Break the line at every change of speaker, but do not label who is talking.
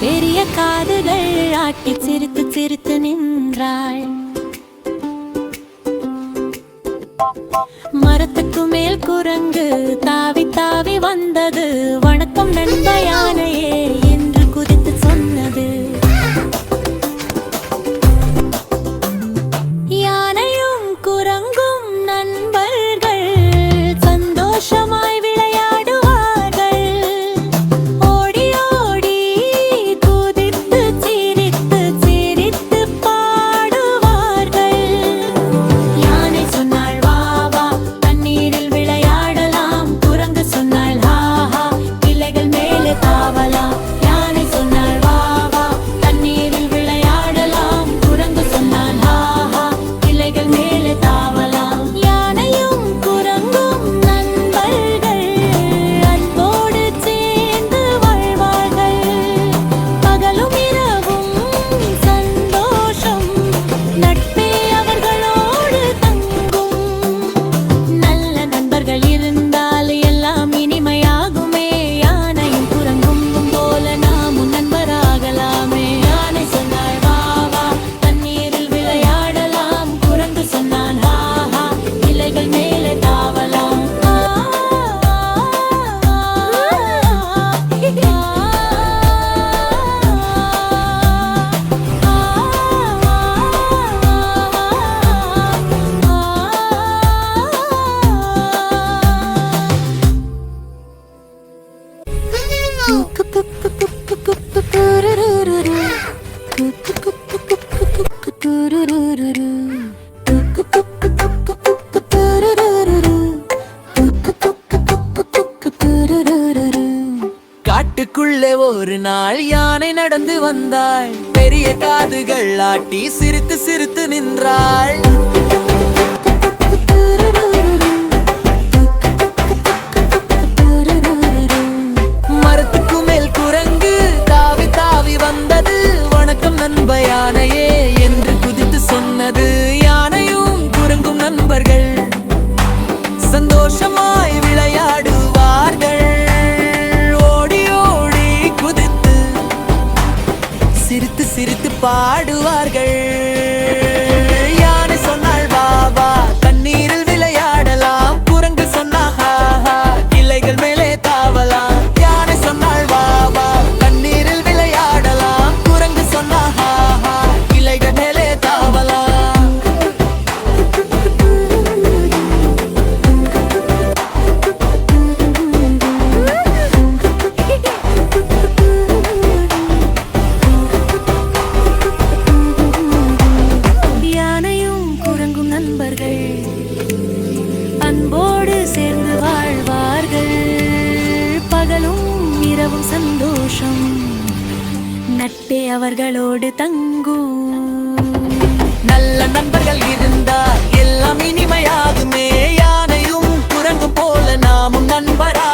பெரிய காதுகள் ஆட்டி சிரித்து சிரித்து நின்றாள். மரத்துக்கு மேல் குரங்கு தாவி தாவி வந்தது. வணக்கம் நண்ப யானையே என்று குதித்து சொன்னது. யானையும் குரங்கும் நண்பர்கள், சந்தோஷமாய் விளையாடுவார்கள். ஓடி ஓடி குதித்து சிரித்து சிரித்து பாடுவார்கள். யானை சொன்னாள் வா வா தண்ணீரில் விளையாடலாம். குரங்கு சொன்னாள் ஹா ஹா கிளைகள் மேலே தாவலாம். யானை சொன்னாள் வா வா தண்ணீரில் விளையாடலாம். குரங்கு சொன்னாள் ஹா ஹா கிளைகள் மேலே தாவலாம். யானையும் குரங்கும் நண்பர்கள், அன்போடு சேர்ந்து வாழ்வார்கள். பகலும் இரவும் சந்தோஷம், நட்பே அவர்களோடு தங்கும். நல்ல நண்பர்கள் இருந்தால் எல்லாம் இனிமையாகுமே. யானையும் குரங்கும் போல நாமும் நண்பராகலாமே. யானை சொன்னாள் வா வா தண்ணீரில் விளையாடலாம். குரங்கு சொன்னான் ஹா ஹா இலைகள் மேலே தாவலாம்.
காட்டுக்குள்ளே ஒரு நாள் யானை நடந்து வந்தாள். பெரிய காதுகள் ஆட்டி சிரித்து சிரித்து நின்றாள். மரத்துக்கு மேல் குரங்கு தாவி தாவி வந்தது. வணக்கம் நண்ப யானையே என்று குதித்து சொன்னது. யானையும் குரங்கும் நண்பர்கள், சந்தோஷமாய் விளையாடுவார்கள். ஓடி ஓடி குதித்து சிரித்து சிரித்து பாடுவார்கள். யானை சொன்னாள் வா வா தண்ணீரில் விளையாடலாம். குரங்கு சொன்னா ஹா ஹா கிளைகள் மேலே தாவலாம். யானை சொன்னாள் வா வா தண்ணீரில் விளையாடலாம். குரங்கு சொன்னா ஹா ஹா கிளைகள் மேலே தாவலாம்.
யானையும் குரங்கும் நண்பர்கள், அன்போடு சேர்ந்து வாழ்வார்கள். பகலும் இரவும் சந்தோஷம், நட்பே அவர்களோடு தங்கும்.
நல்ல நண்பர்கள் இருந்தால் எல்லாம் இனிமையாகுமே. யானையும் குரங்கு போல நாமும் நண்பரா